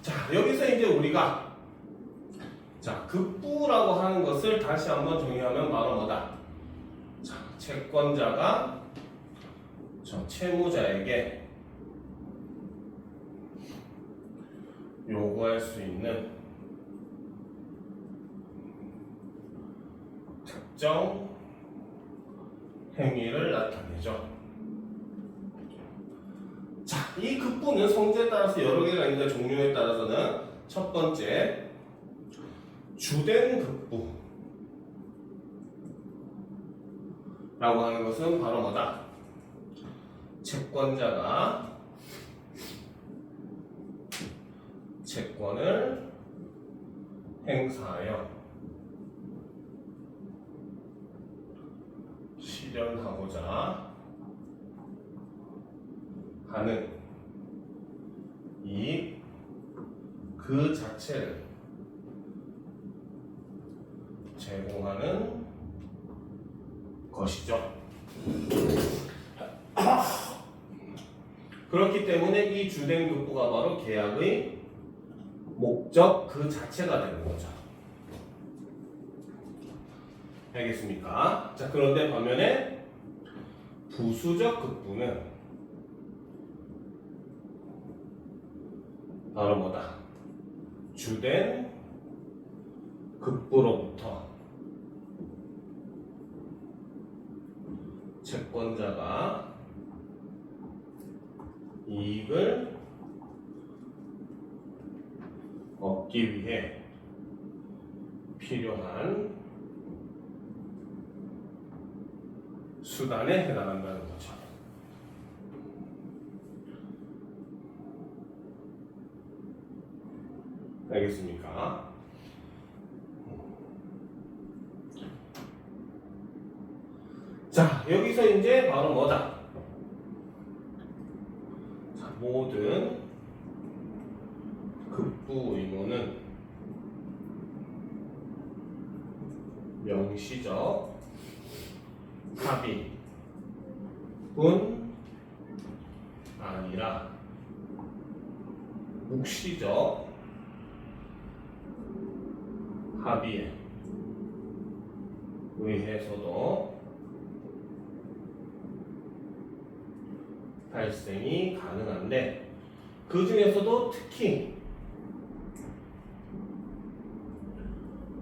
자, 여기서 이제 우리가 자, 급부라고 하는 것을 다시 한번 정의하면 바로 뭐다? 자, 채권자가 저 채무자에게 요구할 수 있는 특정 행위를 나타내죠. 자, 이 급부는 성질에 따라서 여러 개가 있는데 종류에 따라서는 첫 번째 주된 급부라고 하는 것은 바로 뭐다? 채권자가 채권을 행사하여 실현하고자 하는 이익 그 자체를 제공하는 것이죠. 그렇기 때문에 이 주된 급부가 바로 계약의 목적 그 자체가 되는 거죠. 알겠습니까? 자, 그런데 반면에 부수적 급부는 바로 뭐다? 주된 급부로부터 채권자가 이익을 얻기 위해 필요한 수단에 해당한다는 거죠. 알겠습니까? 자, 여기서 이제 바로 뭐다? 자, 모든 급부 의무는 명시적 합의뿐 아니라 묵시적 합의에 의해서도 발생이 가능한데, 그 중에서도 특히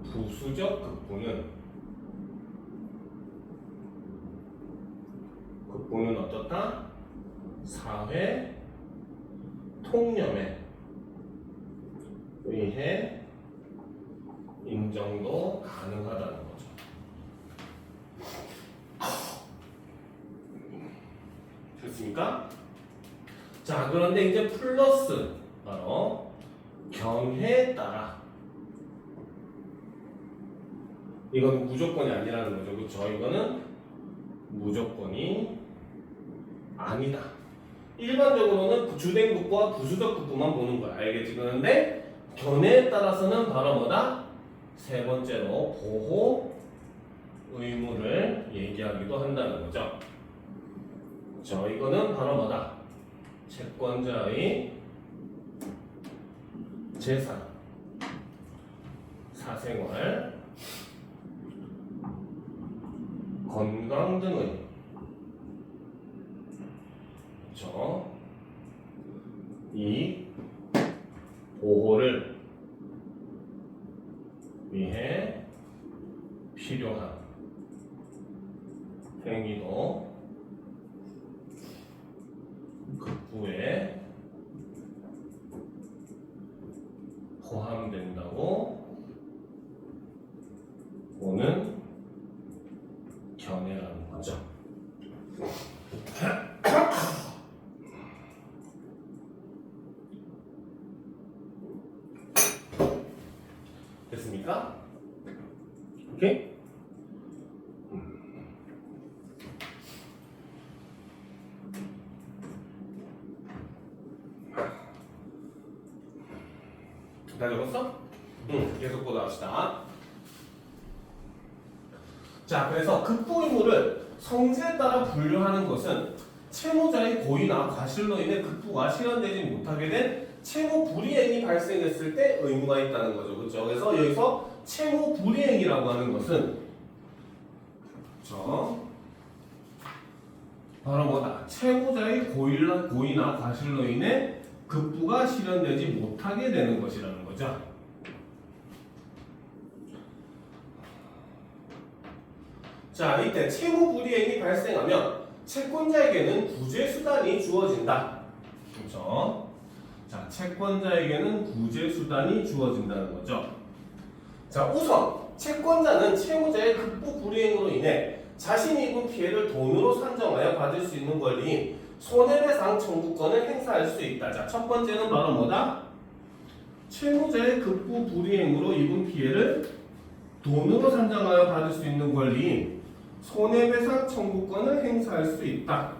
부수적 급부는 극부는 어떻다? 사회 통념에 의해 인정도 가능하다는 거죠. 됐습니까? 자, 그런데 이제 플러스 바로 경혜에 따라 이건 무조건이 아니라는 거죠. 그렇죠? 이거는 무조건이 아니다. 일반적으로는 주된 극부와 부수적 극부만 보는 거야. 알겠지? 그런데 견해에 따라서는 바로 뭐다? 세 번째로 보호 의무를 얘기하기도 한다는 거죠. 이거는 바로 뭐다? 채권자의 재산, 사생활, 건강 등의 이 보호를 위해 필요한 행위도 극부에 포함된다고 보는 견해라는 거죠. 됐습니까? 오케이? 다 적었어? 계속 보다 합시다. 자, 그래서 극부 의무를 성질에 따라 분류하는 것은 채무자의 고의나 과실로 인해 극부가 실현되지 못하게 된 채무 불이행이 발생했을 때 의무가 있다는 거죠. 그렇죠? 그래서 여기서 채무 불이행이라고 하는 것은 바로 뭐다? 채무자의 고의나 과실로 인해 극부가 실현되지 못하게 되는 것이라는 거죠. 자, 이때 채무 불이행이 발생하면 채권자에게는 구제 수단이 주어진다. 그렇죠? 자, 채권자에게는 구제 수단이 주어진다는 거죠. 자, 우선 채권자는 채무자의 극부 불이행으로 인해 자신이 입은 피해를 돈으로 산정하여 받을 수 있는 권리인 손해배상 청구권을 행사할 수 있다. 자, 첫 번째는 바로 뭐다? 채무자의 극부 불이행으로 입은 피해를 돈으로 산정하여 받을 수 있는 권리인 손해배상 청구권을 행사할 수 있다.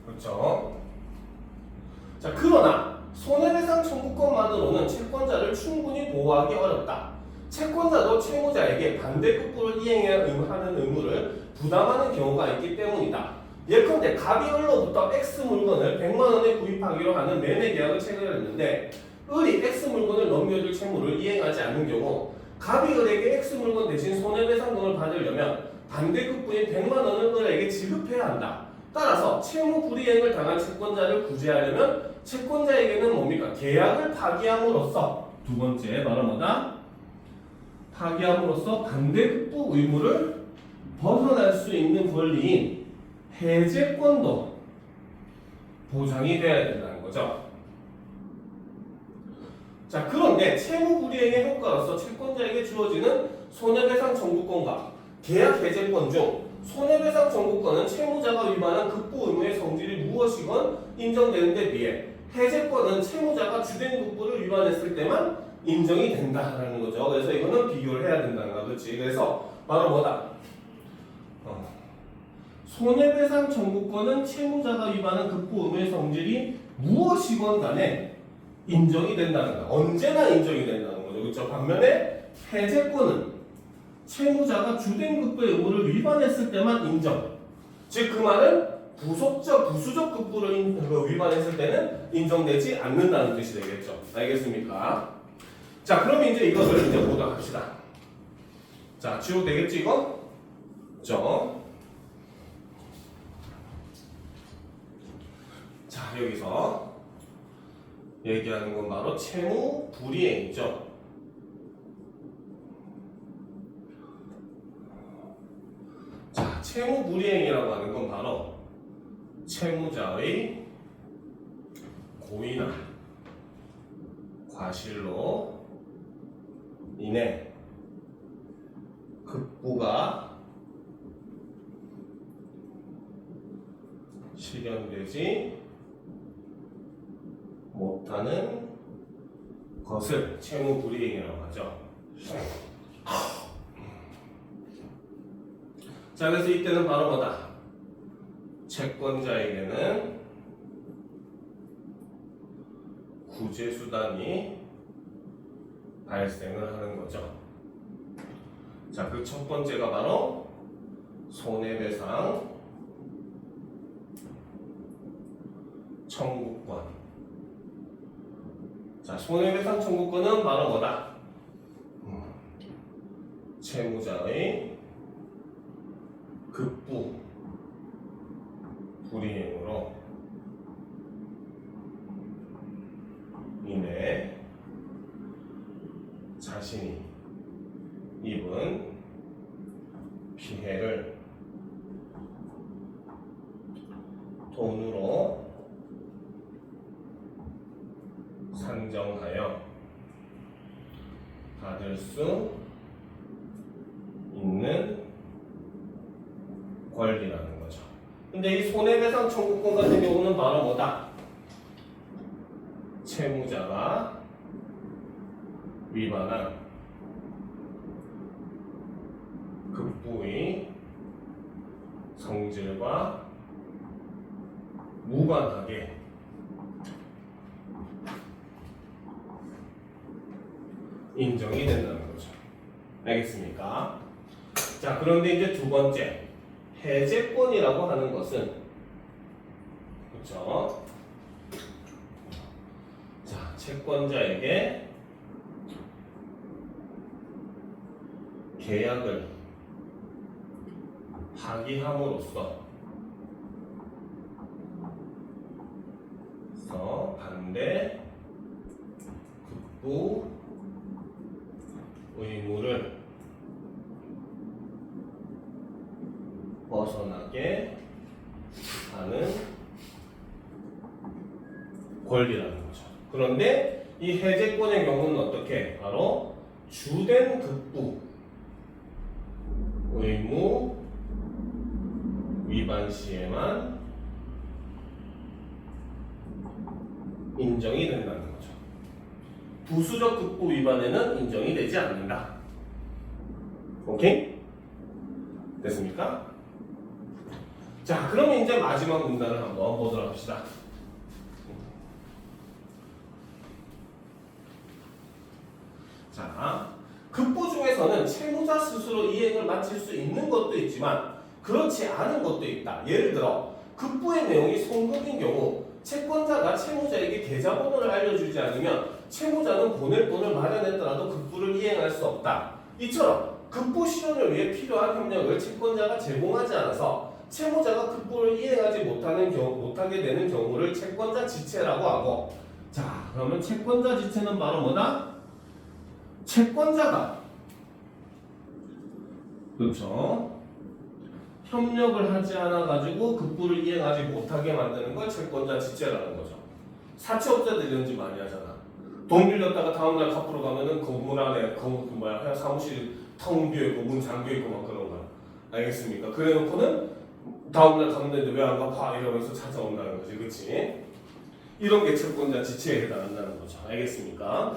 그렇죠? 자, 그러나 손해배상 청구권만으로는 채권자를 충분히 보호하기 어렵다. 채권자도 채무자에게 반대급부를 이행해야 하는 의무를 부담하는 경우가 있기 때문이다. 예컨대 갑이 을로부터 X 물건을 100만 원에 구입하기로 하는 매매 계약을 체결했는데 을이 X 물건을 넘겨줄 채무를 이행하지 않는 경우 갑이 을에게 X 물건 대신 손해배상금을 받으려면 반대급부인 100만 원을 을에게 지급해야 한다. 따라서 채무 불이행을 당한 채권자를 구제하려면 채권자에게는 뭡니까? 계약을 파기함으로써 두 번째 바로 뭐다? 파기함으로써 반대급부 의무를 벗어날 수 있는 권리인 해제권도 보장이 돼야 된다는 거죠. 자, 그런데 채무 불이행의 효과로서 채권자에게 주어지는 손해배상 청구권과 계약 해제권 중 손해배상 청구권은 채무자가 위반한 급부 의무의 성질이 무엇이건 인정되는 데 비해 해제권은 채무자가 주된 급부를 위반했을 때만 인정이 된다라는 거죠. 그래서 이거는 비교를 해야 된다는 거, 그렇지? 그래서 바로 뭐다? 손해배상 청구권은 채무자가 위반한 급부 의무의 성질이 무엇이건 간에 인정이 된다는 거. 언제나 인정이 된다는 거죠. 그렇죠? 반면에 해제권은 채무자가 주된 급부의 의무를 위반했을 때만 인정. 즉 그 말은 부수적 급부를 위반했을 때는 인정되지 않는다는 뜻이 되겠죠. 알겠습니까? 자, 그럼 이제 이것을 이제 보도록 합시다. 자, 지워도 되겠지 이거? 그렇죠? 자, 여기서 얘기하는 건 바로 채무 불이행이죠. 채무 불이행이라고 하는 건 바로 채무자의 고의나 과실로 인해 급부가 실현되지 못하는 것을 채무 불이행이라고 하죠. 자, 그래서 이때는 바로 뭐다? 채권자에게는 구제수단이 발생을 하는 거죠. 자, 그 첫 번째가 바로 손해배상 청구권. 자, 손해배상 청구권은 바로 뭐다? 채무자의 급부 불이행으로 인해 자신이 입은 피해를 돈으로 산정하여 받을 수 있는 권리라는 거죠. 근데 이 손해배상 청구권 같은 경우는 바로 뭐다? 채무자가 위반한 급부의 성질과 무관하게 인정이 된다는 거죠. 알겠습니까? 자, 그런데 이제 두 번째, 해제권이라고 하는 것은, 그렇죠? 자, 채권자에게 계약을 파기함으로써 반대 급부 의무를 벗어나게 하는 권리라는 거죠. 그런데 이 해제권의 경우는 어떻게? 바로 주된 급부 의무 위반 시에만 인정이 된다는 거죠. 부수적 급부 위반에는 인정이 되지 않는다. 오케이? 됐습니까? 자, 그러면 이제 마지막 문단을 한번 보도록 합시다. 자, 급부 중에서는 채무자 스스로 이행을 마칠 수 있는 것도 있지만 그렇지 않은 것도 있다. 예를 들어 급부의 내용이 송금인 경우 채권자가 채무자에게 계좌번호를 알려주지 않으면 채무자는 보낼 돈을 마련했더라도 급부를 이행할 수 없다. 이처럼 급부 실현을 위해 필요한 협력을 채권자가 제공하지 않아서 채무자가 급부를 이행하지 못하게 되는 경우를 채권자 지체라고 하고, 자, 그러면 채권자 지체는 바로 뭐다? 채권자가, 그렇죠? 협력을 하지 않아 가지고 급부를 이행하지 못하게 만드는 걸 채권자 지체라는 거죠. 사채업자들이 이런 짓 많이 하잖아. 돈 빌렸다가 다음날 갚으러 가면은 건물 안에 그냥 사무실 텅 비어 있고 문 잠겨 있고 막 그런 거야. 알겠습니까? 그래놓고는 다음날 갔는데 왜 안 갚아? 이러면서 찾아온다는 거지, 그렇지? 이런 게 채권자 지체에 해당한다는 거죠. 알겠습니까?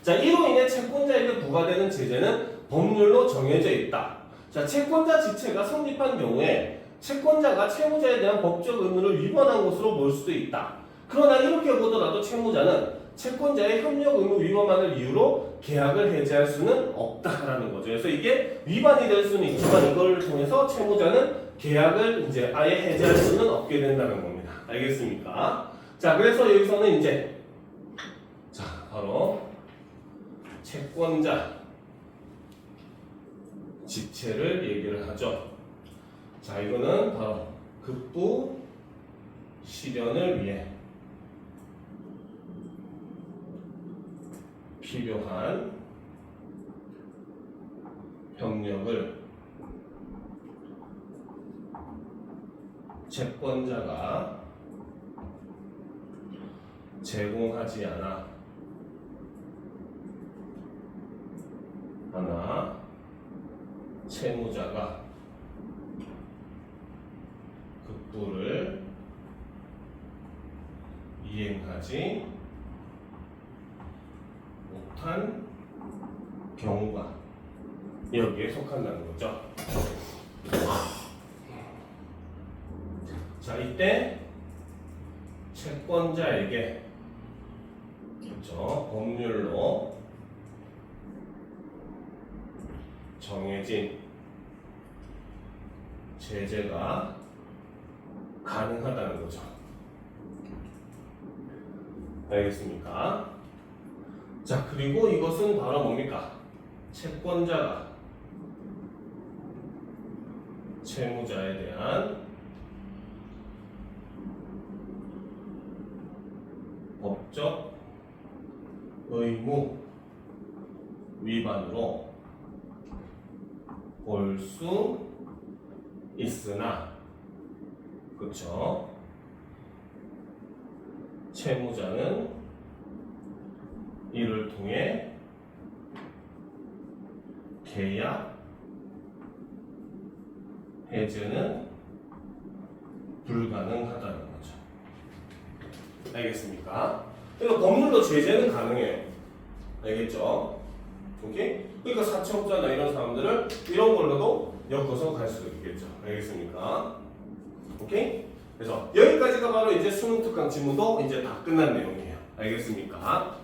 자, 이로 인해 채권자에게 부과되는 제재는 법률로 정해져 있다. 자, 채권자 지체가 성립한 경우에 채권자가 채무자에 대한 법적 의무를 위반한 것으로 볼 수도 있다. 그러나 이렇게 보더라도 채무자는 채권자의 협력 의무 위반을 이유로 계약을 해지할 수는 없다라는 거죠. 그래서 이게 위반이 될 수는 있지만 이걸 통해서 채무자는 계약을 이제 아예 해지할 수는 없게 된다는 겁니다. 알겠습니까? 자, 그래서 여기서는 이제 자, 바로 채권자 지체를 얘기를 하죠. 자, 이거는 바로 급부 실현을 위해 필요한 협력을 채권자가 제공하지 않아 하나 채무자가 급부를 이행하지 못한 경우가 여기에 속한다는 거죠. 자, 이때 채권자에게 그렇죠, 법률로 정해진 제재가 가능하다는 거죠. 알겠습니까? 자, 그리고 이것은 바로 뭡니까? 채권자가 채무자에 대한 법적 의무 위반으로 볼 수 있으나, 그렇죠? 채무자는 이를 통해 계약 해제는 불가능하다는 거죠. 알겠습니까? 그러니까 법률로 제재는 가능해요. 알겠죠? 오케이? 그러니까 사채업자나 이런 사람들을 이런 걸로도 엮어서 갈 수도 있겠죠. 알겠습니까? 오케이? 그래서 여기까지가 바로 이제 수능 특강 지문도 이제 다 끝난 내용이에요. 알겠습니까?